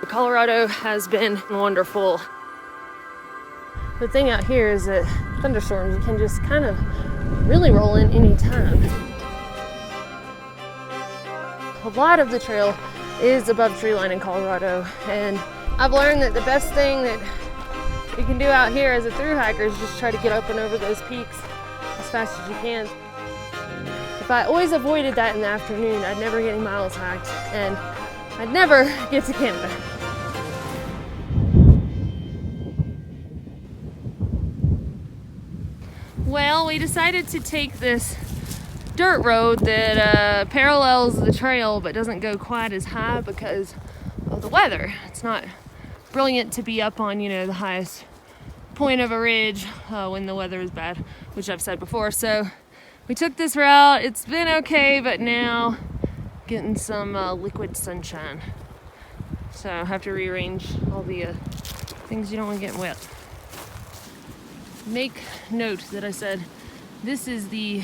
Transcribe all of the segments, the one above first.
Colorado has been wonderful. The thing out here is that thunderstorms can just kind of really roll in any time. A lot of the trail is above tree line in Colorado, and I've learned that the best thing that you can do out here as a thru hiker is just try to get up and over those peaks as fast as you can. If I always avoided that in the afternoon, I'd never get any miles hiked, and I'd never get to Canada. Well, we decided to take this dirt road that parallels the trail but doesn't go quite as high because of the weather. It's not brilliant to be up on, you know, the highest point of a ridge when the weather is bad, which I've said before. So we took this route. It's been okay, but now getting some liquid sunshine. So I have to rearrange all the things you don't want to get wet. Make note that I said this is the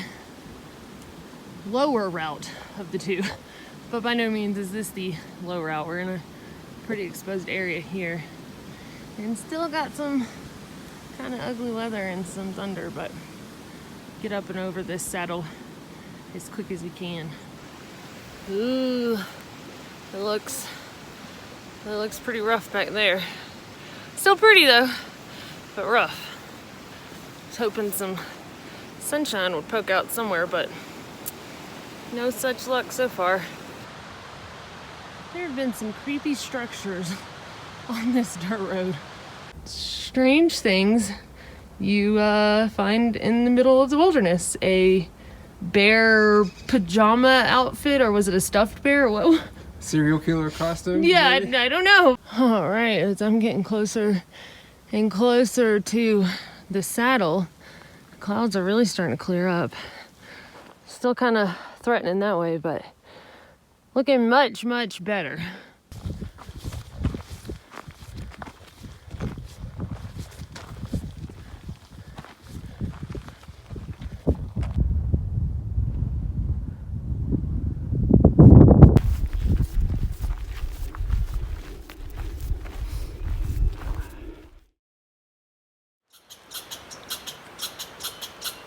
lower route of the two, but by no means is this the low route. We're in a pretty exposed area here and still got some kind of ugly weather and some thunder, but get up and over this saddle as quick as we can. Ooh, it looks pretty rough back there. Still pretty though, but rough. I was hoping some sunshine would poke out somewhere, but no such luck so far. There have been some creepy structures on this dirt road. Strange things you find in the middle of the wilderness. A bear pajama outfit, or was it a stuffed bear? What? Serial killer costume? Yeah, I don't know. All right, as I'm getting closer and closer to the saddle, the clouds are really starting to clear up. Still kind of threatening that way, but looking much, much better.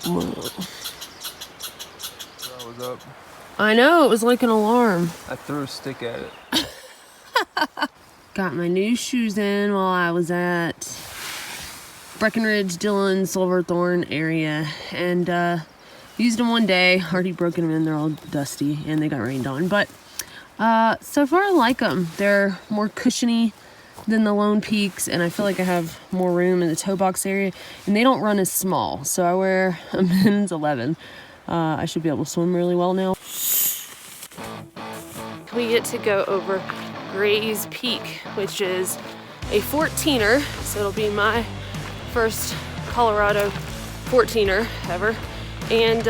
Whoa. That was up. I know, it was like an alarm. I threw a stick at it. Got my new shoes in while I was at Breckenridge, Dillon, Silverthorne area, and used them one day, already broken them in, they're all dusty, and they got rained on, but so far I like them. They're more cushiony than the Lone Peaks, and I feel like I have more room in the toe box area, and they don't run as small, so I wear a men's 11. I should be able to swim really well now. We get to go over Gray's Peak, which is a 14er, so it'll be my first Colorado 14er ever, and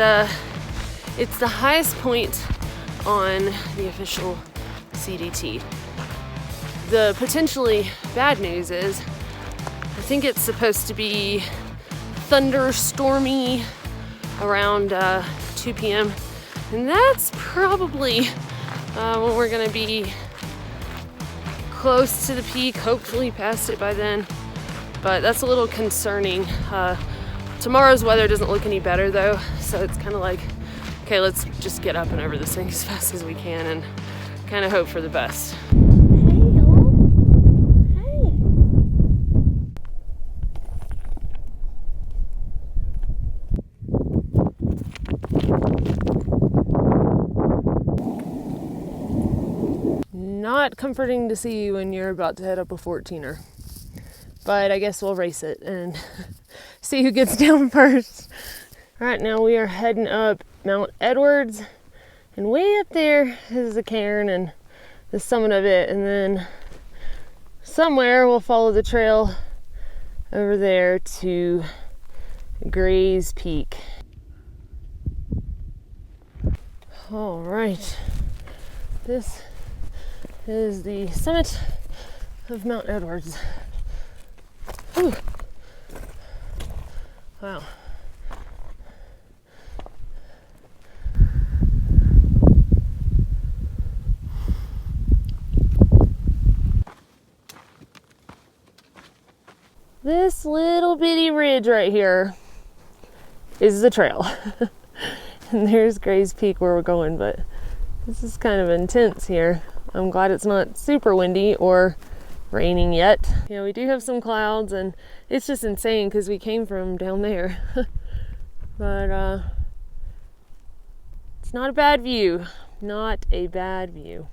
it's the highest point on the official CDT. The potentially bad news is I think it's supposed to be thunderstormy around 2 p.m. and that's probably when we're gonna be close to the peak, hopefully past it by then, but that's a little concerning. Tomorrow's weather doesn't look any better though, so it's kind of like, okay, let's just get up and over this thing as fast as we can and kind of hope for the best. Not comforting to see when you're about to head up a 14er, but I guess we'll race it and see who gets down first. Right now we are heading up Mount Edwards, and way up there is the cairn and the summit of it, and then somewhere we'll follow the trail over there to Gray's Peak. All right, this is the summit of Mount Edwards. Whew. Wow. This little bitty ridge right here is the trail. And there's Gray's Peak where we're going, but this is kind of intense here. I'm glad it's not super windy or raining yet. Yeah, we do have some clouds and it's just insane because we came from down there. But it's not a bad view. Not a bad view.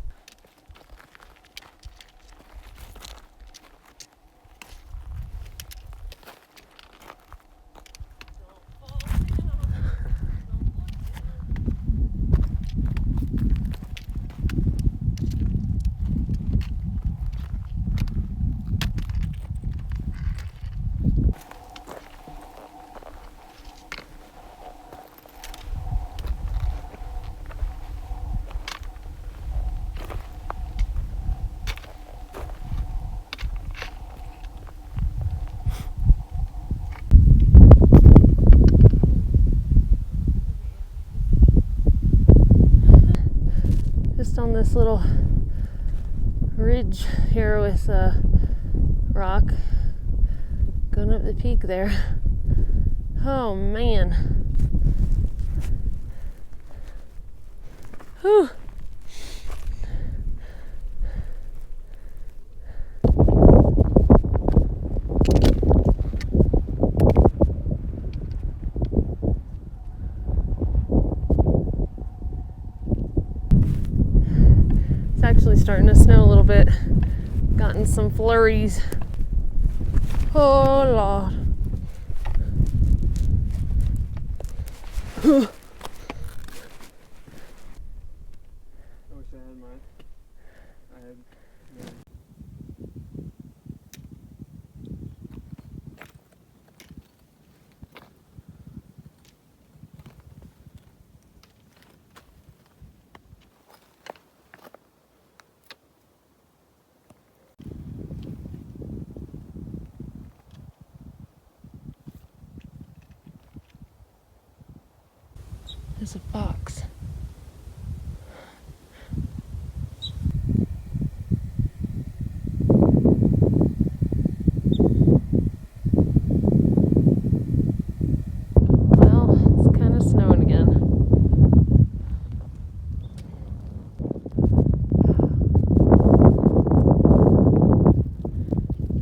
Just on this little ridge here with a rock going up the peak there. Oh man. Whew. It's actually starting to snow a little bit. Gotten some flurries. Oh Lord. I wish I had mine. I had mine. There's a fox. Well, it's kind of snowing again.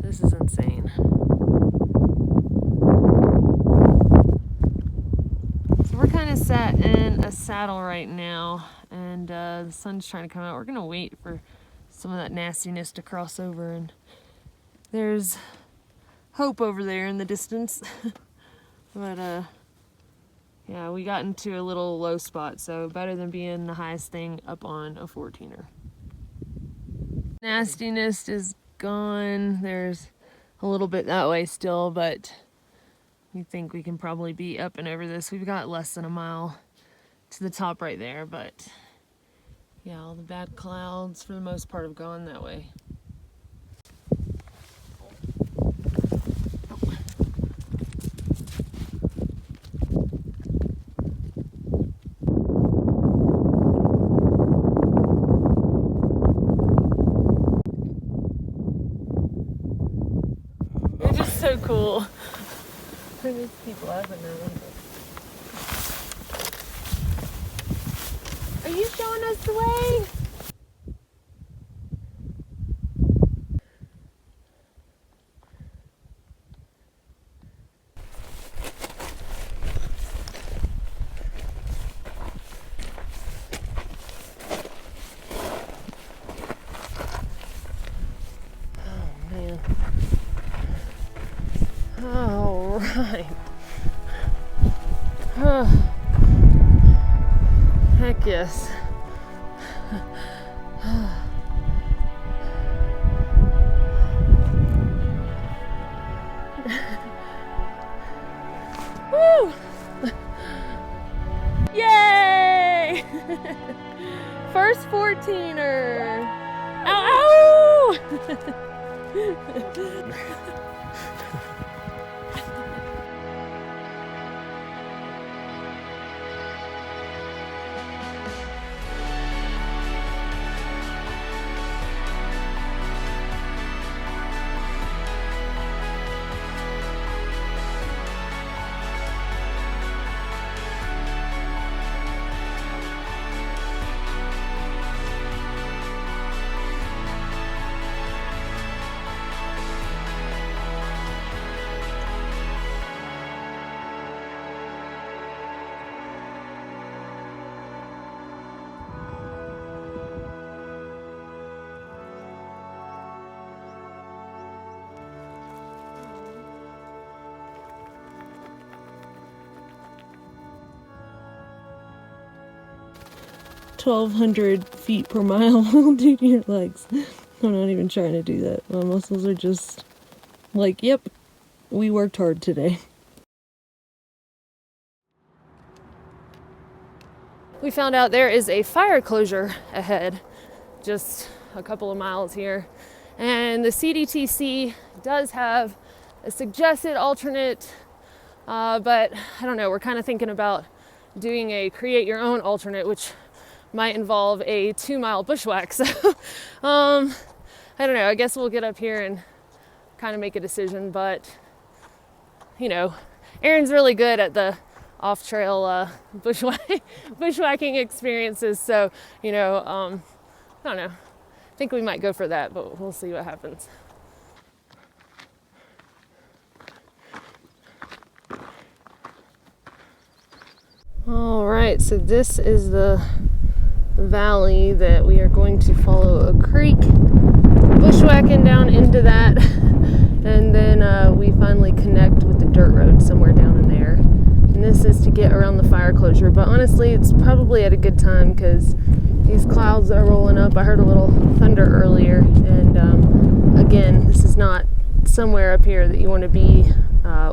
This is insane. So we're kind of sat in a saddle right now, and the sun's trying to come out. We're gonna wait for some of that nastiness to cross over, and there's hope over there in the distance. But yeah, we got into a little low spot, so better than being the highest thing up on a 14er. Nastiness is gone. There's a little bit that way still, but we think we can probably be up and over this. We've got less than a mile to the top right there, but yeah, all the bad clouds for the most part have gone that way. It's just so cool. I just keep laughing at them. Are you showing us the way? Oh man. All right. Heck yes. Woo! Yay! First 14er. Ow! Ow! 1,200 feet per mile will do to your legs. I'm not even trying to do that. My muscles are just like, yep, we worked hard today. We found out there is a fire closure ahead, just a couple of miles here. And the CDTC does have a suggested alternate, but I don't know, we're kind of thinking about doing a create your own alternate, which might involve a 2-mile bushwhack. So I don't know, I guess we'll get up here and kind of make a decision. But you know, Aaron's really good at the off-trail bushwhacking experiences, so you know, I don't know, I think we might go for that, but we'll see what happens. All right, so this is the valley that we are going to follow a creek, bushwhacking down into that, and then we finally connect with the dirt road somewhere down in there. And this is to get around the fire closure, but honestly, it's probably at a good time because these clouds are rolling up. I heard a little thunder earlier, and again, this is not somewhere up here that you want to be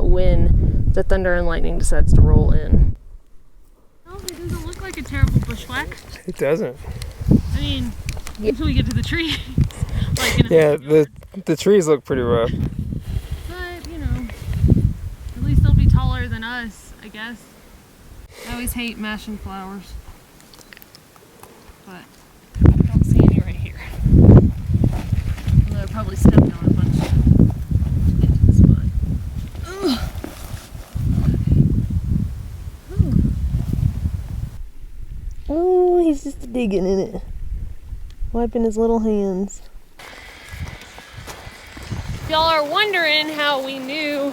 when the thunder and lightning decides to roll in. It doesn't look like a terrible bushwhack. It doesn't. I mean, until we get to the trees. Like in the trees look pretty rough. But, you know, at least they'll be taller than us, I guess. I always hate mashing flowers. But I don't see any right here. Although I probably stepped on a bunch to get to the spot. Ugh. Oh, he's just digging in it. Wiping his little hands. Y'all are wondering how we knew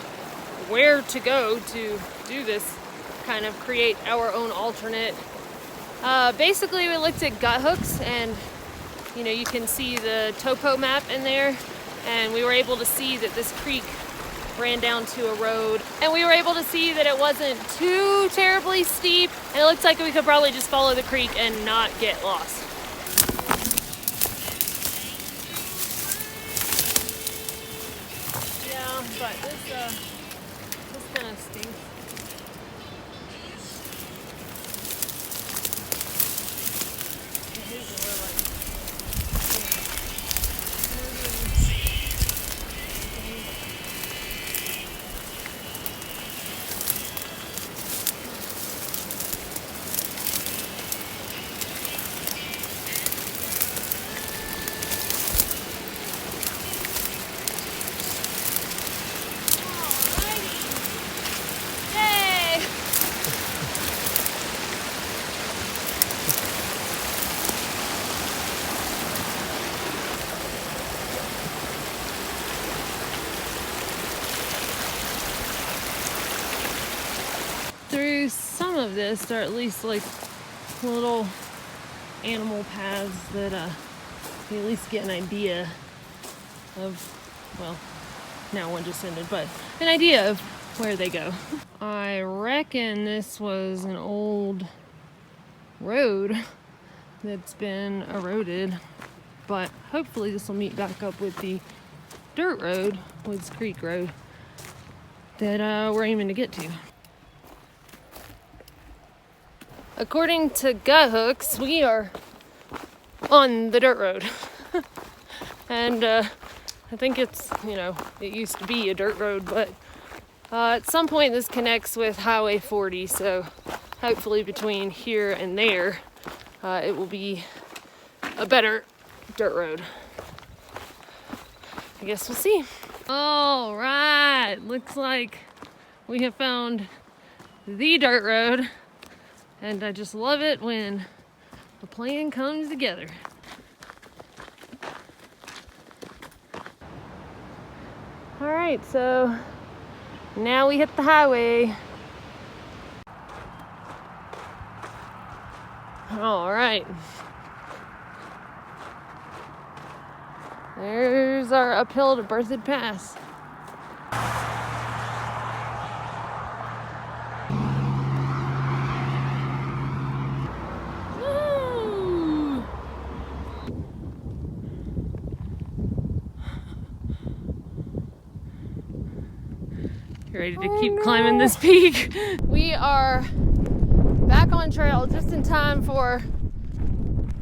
where to go to do this kind of create our own alternate. Basically, we looked at gut hooks, and you know, you can see the topo map in there, and we were able to see that this creek ran down to a road, and we were able to see that it wasn't too terribly steep, and it looks like we could probably just follow the creek and not get lost. Yeah, but this kind of stinks. Through some of this, or at least like little animal paths that you at least get an idea of, well, now one just ended, but an idea of where they go. I reckon this was an old road that's been eroded, but hopefully this will meet back up with the dirt road, Woods Creek Road, that we're aiming to get to. According to gut hooks, we are on the dirt road. And I think it's, you know, it used to be a dirt road, but at some point this connects with Highway 40, so hopefully between here and there, it will be a better dirt road. I guess we'll see. All right, looks like we have found the dirt road. And I just love it when the plan comes together. All right, so now we hit the highway. All right. There's our uphill to Berthoud Pass. Woo! You ready to keep climbing this peak? We are back on trail just in time for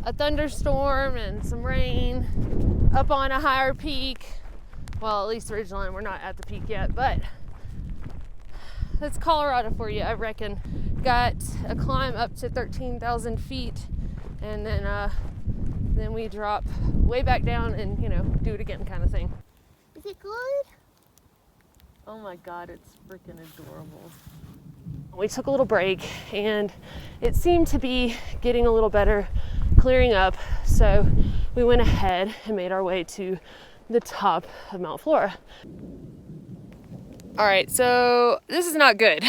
a thunderstorm and some rain up on a higher peak. Well, at least Ridgeline, we're not at the peak yet, but that's Colorado for you, I reckon. Got a climb up to 13,000 feet, and then we drop way back down and, you know, do it again kind of thing. Is it good? Oh my God, it's freaking adorable. We took a little break and it seemed to be getting a little better, clearing up. So we went ahead and made our way to the top of Mount Flora. All right, so this is not good.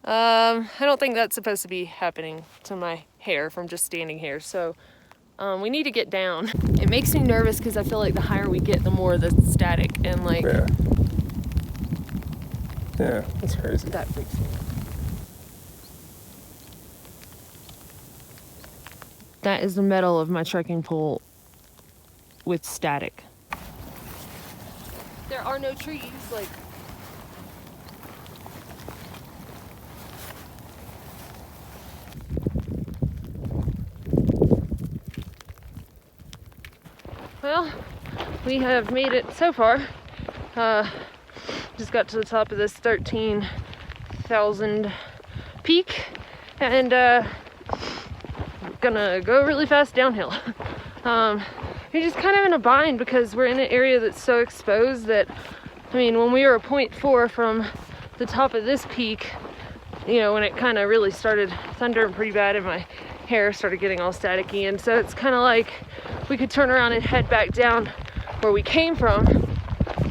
I don't think that's supposed to be happening to my hair from just standing here. So we need to get down. It makes me nervous because I feel like the higher we get, the more the static and like. Yeah, that's crazy. That freaks me out. That is the metal of my trekking pole with static. There are no trees, like. Well, we have made it so far. Just got to the top of this 13,000 peak and gonna go really fast downhill. We're just kind of in a bind because we're in an area that's so exposed that, I mean, when we were 0.4 from the top of this peak, you know, when it kind of really started thundering pretty bad and my hair started getting all staticky, and so it's kind of like we could turn around and head back down where we came from,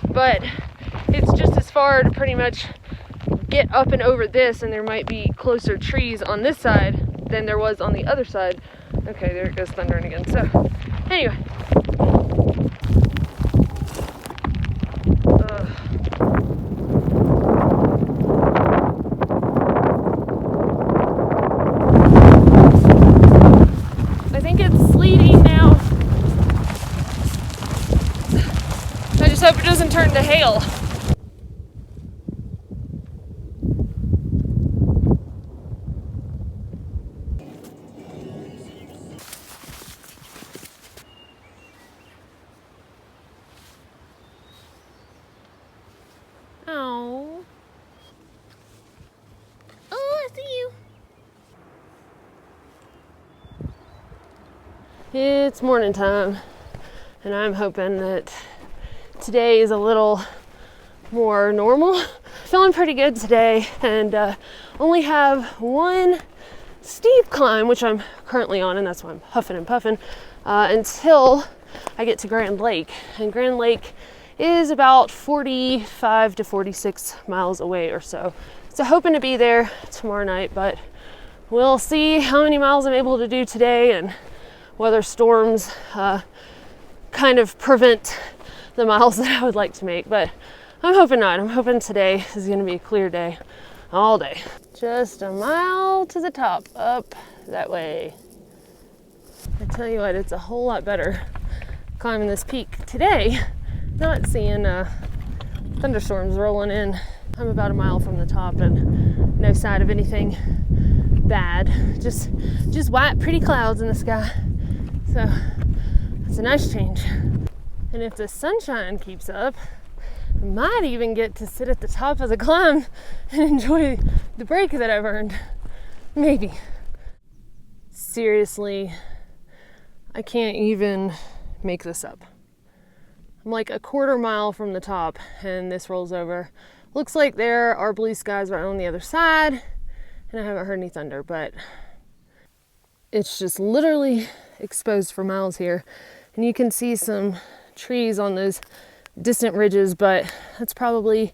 but it's just as far to pretty much get up and over this, and there might be closer trees on this side than there was on the other side. Okay, there it goes thundering again. So anyway, I think it's sleeting now. I just hope it doesn't turn to hail. Oh. Oh, I see you. It's morning time, and I'm hoping that today is a little more normal. Feeling pretty good today, and only have one steep climb, which I'm currently on, and that's why I'm huffing and puffing, until I get to Grand Lake. And Grand Lake is about 45 to 46 miles away or so. So hoping to be there tomorrow night, but we'll see how many miles I'm able to do today and whether storms kind of prevent the miles that I would like to make. But I'm hoping not. I'm hoping today is going to be a clear day all day. Just a mile to the top, up that way. I tell you what, it's a whole lot better climbing this peak today, not seeing thunderstorms rolling in. I'm about a mile from the top and no sign of anything bad. Just white, pretty clouds in the sky. So it's a nice change. And if the sunshine keeps up, I might even get to sit at the top of the climb and enjoy the break that I've earned. Maybe. Seriously, I can't even make this up. I'm like a quarter mile from the top and this rolls over. Looks like there are blue skies right on the other side, and I haven't heard any thunder, but it's just literally exposed for miles here. And you can see some trees on those distant ridges, but that's probably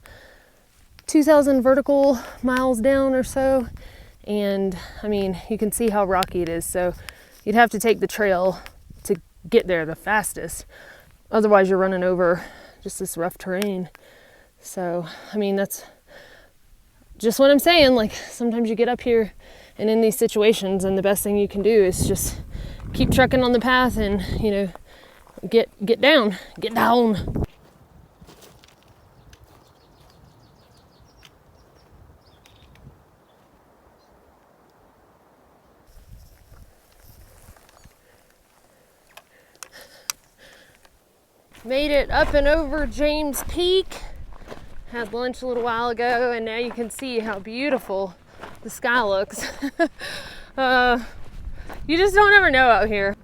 2,000 vertical miles down or so. And I mean, you can see how rocky it is. So you'd have to take the trail to get there the fastest. Otherwise you're running over just this rough terrain. So, I mean, that's just what I'm saying. Like, sometimes you get up here and in these situations, and the best thing you can do is just keep trucking on the path and, you know, get down. Made it up and over James Peak. Had lunch a little while ago, and now you can see how beautiful the sky looks. You just don't ever know out here.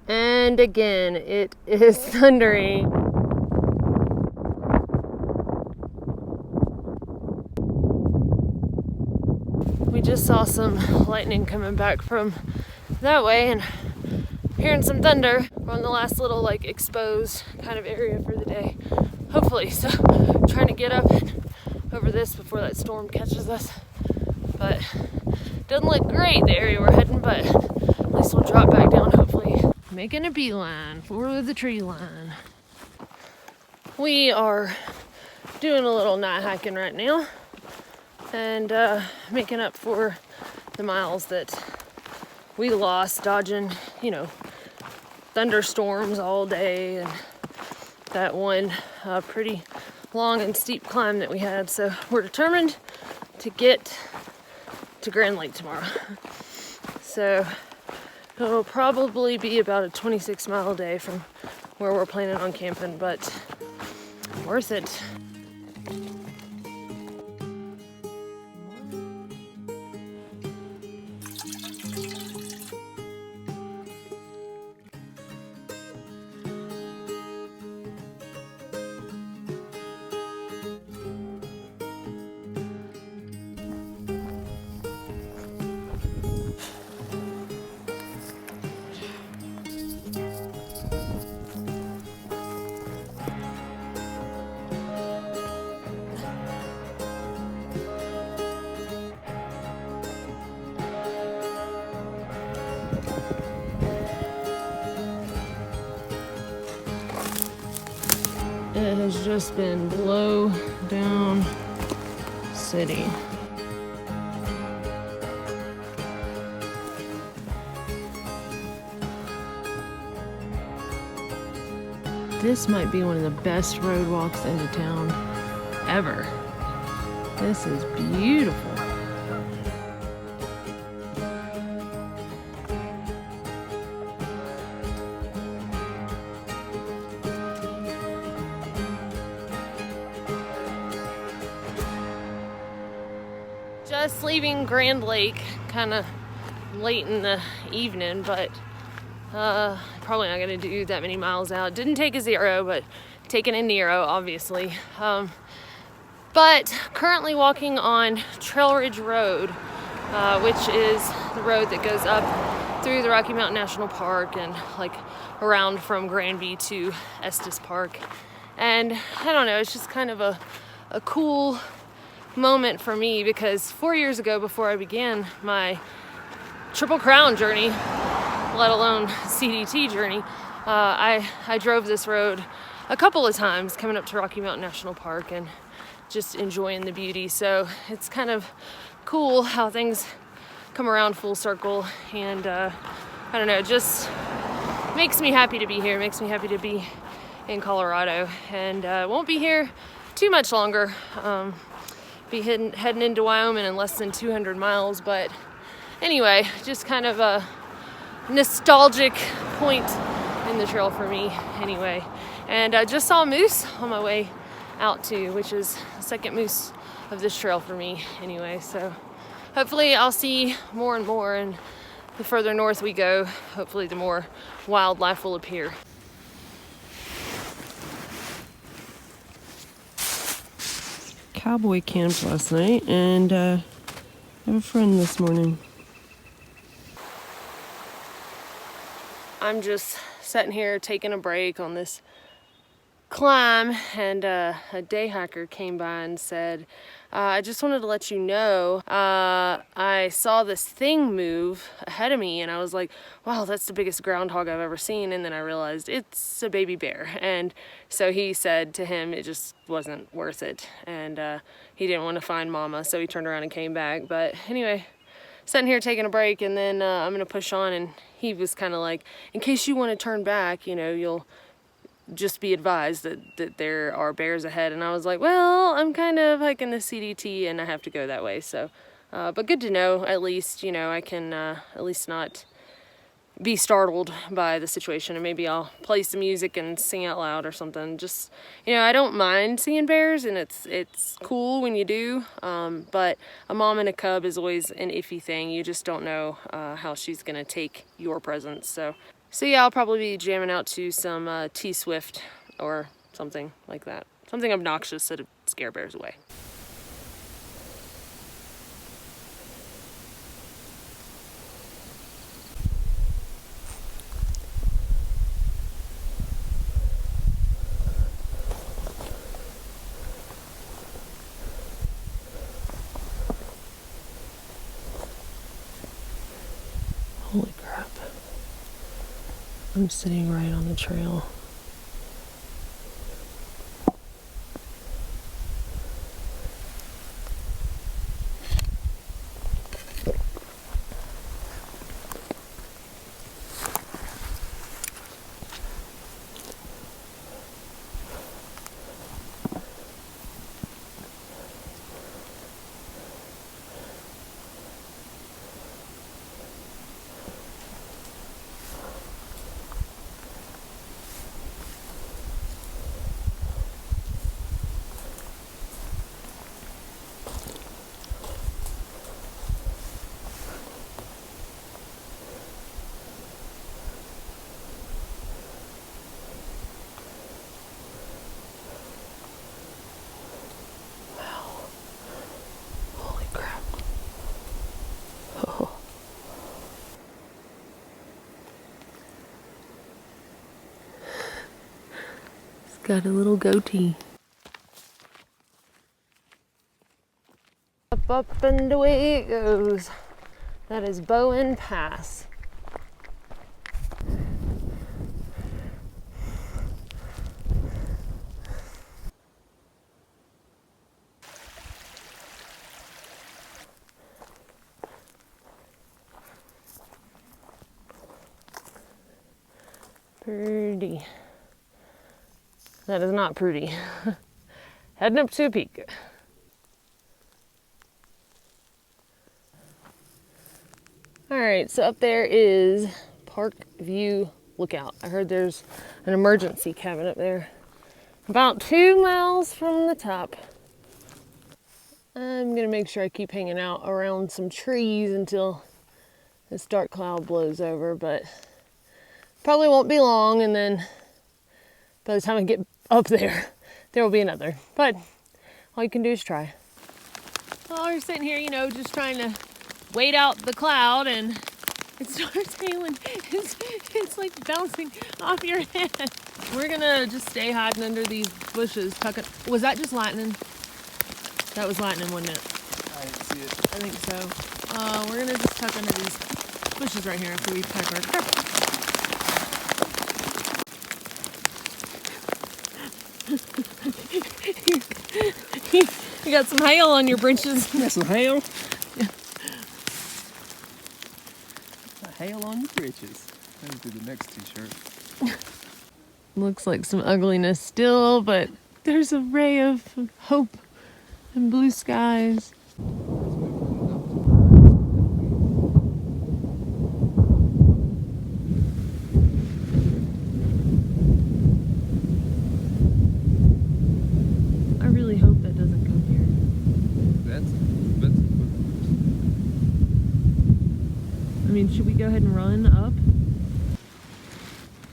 And again, it is thundering. We just saw some lightning coming back from that way, and hearing some thunder. We're on the last little like exposed kind of area for the day, hopefully. So trying to get up and over this before that storm catches us. But doesn't look great, the area we're heading, but at least we'll drop back down hopefully. Making a beeline for the tree line. We are doing a little night hiking right now, and making up for the miles that we lost dodging, you know, thunderstorms all day and that one pretty long and steep climb that we had. So we're determined to get to Grand Lake tomorrow. So it'll probably be about a 26-mile day from where we're planning on camping, but worth it. It has just been blow down city. This might be one of the best road walks into town ever. This is beautiful. Just leaving Grand Lake kind of late in the evening, but probably not going to do that many miles out. Didn't take a zero, but taking a Nero, obviously. But currently walking on Trail Ridge Road, which is the road that goes up through the Rocky Mountain National Park and like around from Granby to Estes Park. And I don't know, it's just kind of a cool moment for me, because 4 years ago, before I began my Triple Crown journey, let alone CDT journey, I drove this road a couple of times coming up to Rocky Mountain National Park and just enjoying the beauty. So it's kind of cool how things come around full circle, and I don't know, it just makes me happy to be here, makes me happy to be in Colorado, and won't be here too much longer. Be heading into Wyoming in less than 200 miles, but anyway, just kind of a nostalgic point in the trail for me anyway. And I just saw a moose on my way out too, which is the second moose of this trail for me anyway. So hopefully I'll see more and more, and the further north we go, hopefully the more wildlife will appear. Cowboy camped last night, and I have a friend this morning. I'm just sitting here taking a break on this climb, and a day hiker came by and said, I just wanted to let you know, I saw this thing move ahead of me, and I was like, wow, that's the biggest groundhog I've ever seen. And then I realized it's a baby bear. And so he said to him it just wasn't worth it, and he didn't want to find mama, so he turned around and came back. But anyway, sitting here taking a break, and then I'm gonna push on. And he was kind of like, in case you want to turn back, you know, you'll just be advised that there are bears ahead. And I was like, well, I'm kind of hiking the CDT and I have to go that way. So but good to know, at least, you know, I can at least not be startled by the situation, and maybe I'll play some music and sing out loud or something. Just, you know, I don't mind seeing bears, and it's cool when you do, but a mom and a cub is always an iffy thing. You just don't know how she's gonna take your presence. So yeah, I'll probably be jamming out to some T-Swift or something like that. Something obnoxious to scare bears away. Holy crap. I'm sitting right on the trail. Got a little goatee. Up and away it goes. That is Bowen Pass. Pretty. That is not pretty. Heading up to a peak. Alright, so up there is Park View Lookout. I heard there's an emergency cabin up there. About 2 miles from the top. I'm gonna make sure I keep hanging out around some trees until this dark cloud blows over, but probably won't be long, and then by the time I get up there, there will be another. But all you can do is try. Well, we're sitting here, you know, just trying to wait out the cloud, and it starts hailing. It's like bouncing off your head. We're gonna just stay hiding under these bushes. Was that just lightning? That was lightning, wasn't it? I didn't see it. I think so. We're gonna just tuck under these bushes right here after we pack our crap. You got some hail on your britches. You got some hail? Yeah. Hail on your britches. That would be the next t-shirt. Looks like some ugliness still, but there's a ray of hope and blue skies. I really hope that doesn't come here. I mean, should we go ahead and run up?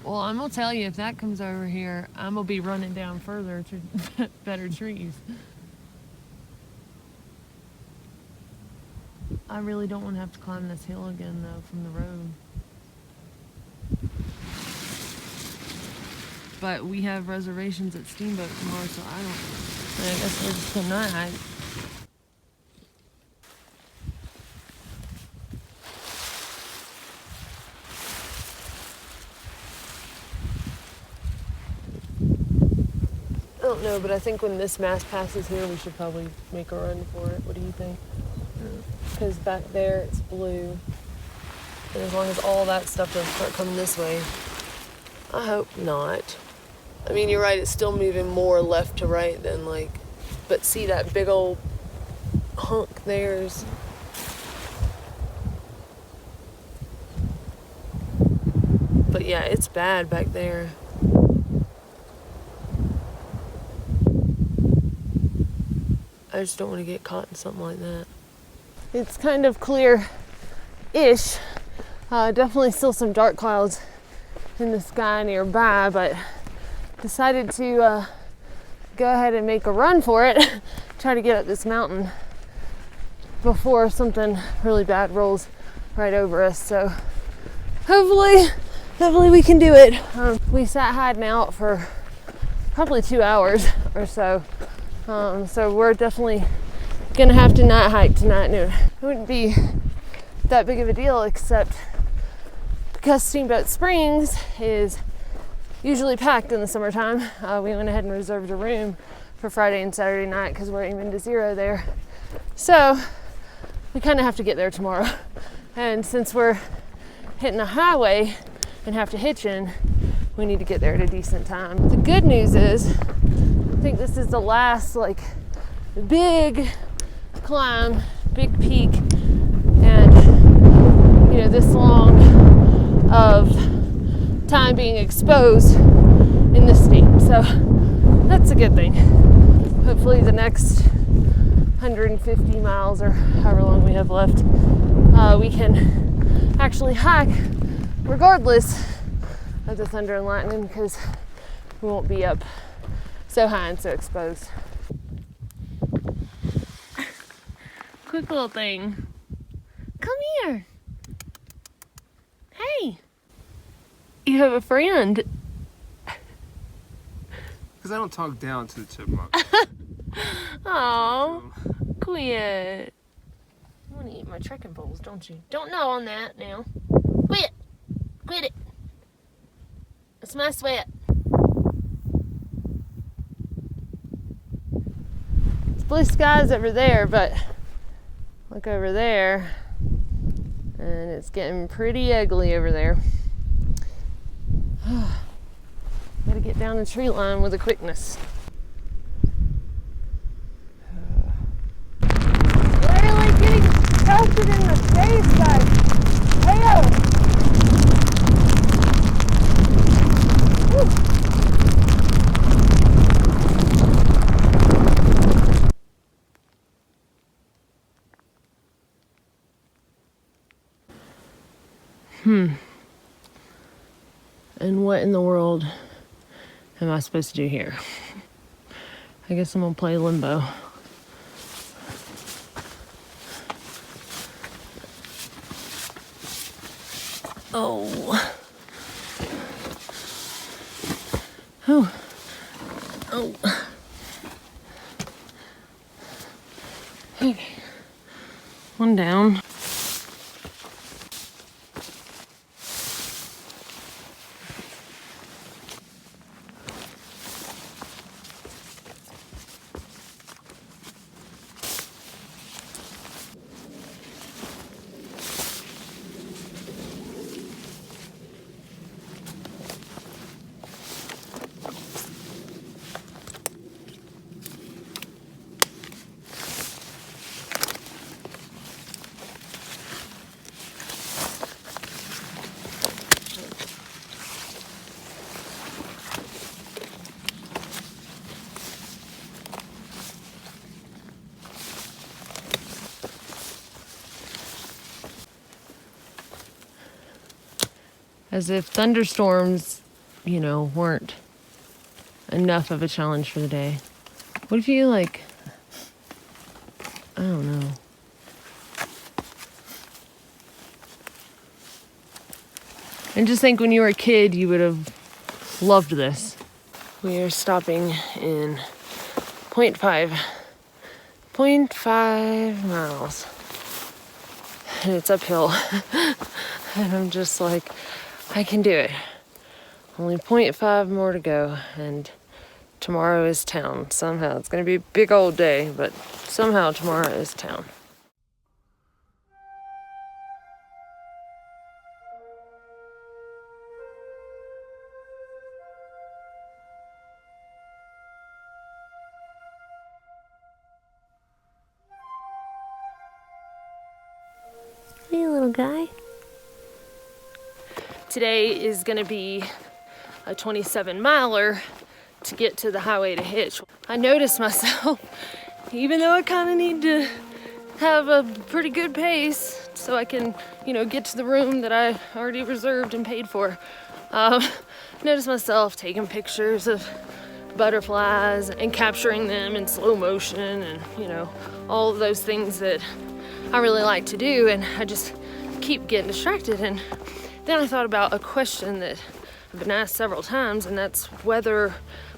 Well, I'm gonna tell you, if that comes over here, I'm gonna be running down further to better trees. I really don't want to have to climb this hill again, though, from the road. But we have reservations at Steamboat tomorrow, so I guess we're just gonna night hike. I don't know, but I think when this mass passes here, we should probably make a run for it. What do you think? Because back there it's blue, and as long as all that stuff doesn't start coming this way, I hope not. I mean, you're right, it's still moving more left to right than like, but see that big old hunk there's. yeah, it's bad back there. I just don't want to get caught in something like that. It's kind of clear-ish. Definitely still some dark clouds in the sky nearby, but decided to go ahead and make a run for it. Try to get up this mountain before something really bad rolls right over us. So hopefully we can do it. We sat hiding out for probably 2 hours or so. So we're definitely gonna have to night hike tonight. It wouldn't be that big of a deal, except because Steamboat Springs is usually packed in the summertime. We went ahead and reserved a room for Friday and Saturday night because we're aiming to 0 there. So we kind of have to get there tomorrow. And since we're hitting a highway and have to hitch in, we need to get there at a decent time. The good news is, I think this is the last like big climb, big peak, and you know, this long of time being exposed in the steep. So that's a good thing. Hopefully the next 150 miles or however long we have left, we can actually hike regardless of the thunder and lightning, because we won't be up so high and so exposed. Quick little thing. Come here. Hey. You have a friend. Because I don't talk down to the chipmunk. Oh, quit. You want to eat my trekking poles, don't you? Don't gnaw on that now. Quit. Quit it. It's my sweat. It's blue skies over there, but look over there, and it's getting pretty ugly over there. Gotta get down the tree line with a quickness. Literally getting toasted in the face, guys. Hey-o! And what in the world am I supposed to do here? I guess I'm gonna play limbo. Oh. Oh. Oh. Okay. One down. As if thunderstorms, you know, weren't enough of a challenge for the day. What if you, like, I don't know. And just think, when you were a kid, you would have loved this. We are stopping in 0.5 miles. And it's uphill. And I'm just like, I can do it. Only 0.5 more to go, and tomorrow is town. Somehow. It's going to be a big old day, but somehow tomorrow is town. Hey, little guy. today is gonna be a 27-miler to get to the highway to hitch. I noticed myself, even though I kind of need to have a pretty good pace so I can, you know, get to the room that I already reserved and paid for. Noticed myself taking pictures of butterflies and capturing them in slow motion and, you know, all of those things that I really like to do, and I just keep getting distracted. And then I thought about a question that I've been asked several times, and that's whether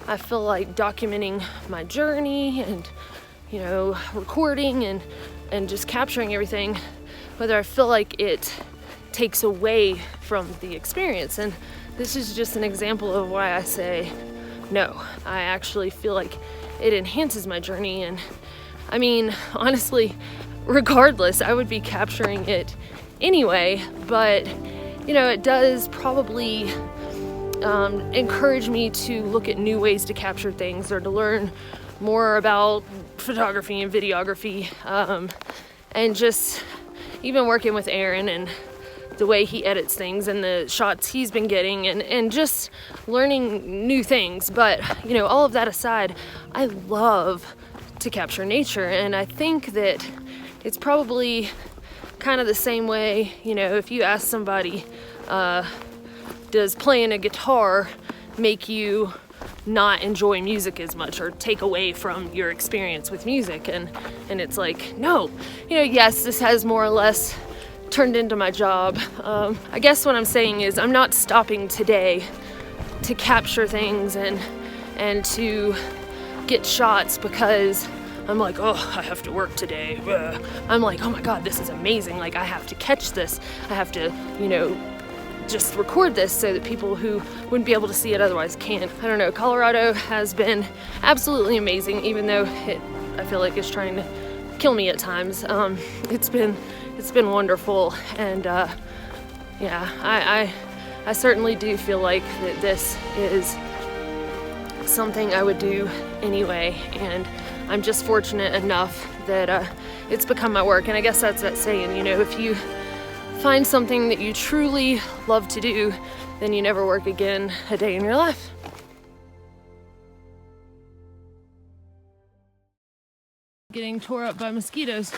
I feel like documenting my journey and, you know, recording and just capturing everything, whether I feel like it takes away from the experience. And this is just an example of why I say no. I actually feel like it enhances my journey. And I mean, honestly, regardless, I would be capturing it anyway, but you know, it does probably encourage me to look at new ways to capture things, or to learn more about photography and videography, and just even working with Aaron and the way he edits things and the shots he's been getting, and just learning new things. But you know, all of that aside, I love to capture nature, and I think that it's probably kind of the same way, you know, if you ask somebody, does playing a guitar make you not enjoy music as much or take away from your experience with music? And it's like, no, you know, yes, this has more or less turned into my job. I guess what I'm saying is I'm not stopping today to capture things and to get shots because I'm like, oh, I have to work today. I'm like, oh my God, this is amazing. Like, I have to catch this. I have to, you know, just record this so that people who wouldn't be able to see it otherwise can. I don't know, Colorado has been absolutely amazing, even though I feel like it's trying to kill me at times. It's been wonderful, and yeah, I certainly do feel like that this is something I would do anyway, and I'm just fortunate enough that it's become my work. And I guess that's that saying, you know, if you find something that you truly love to do, then you never work again a day in your life. Getting tore up by mosquitoes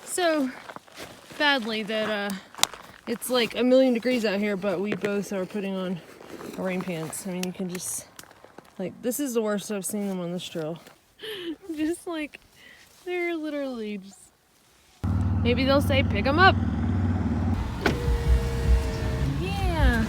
so badly that it's like 1,000,000 degrees out here, but we both are putting on our rain pants. I mean, you can just, like, this is the worst I've seen them on this trail. Just like, they're literally just, maybe they'll say pick them up. Yeah.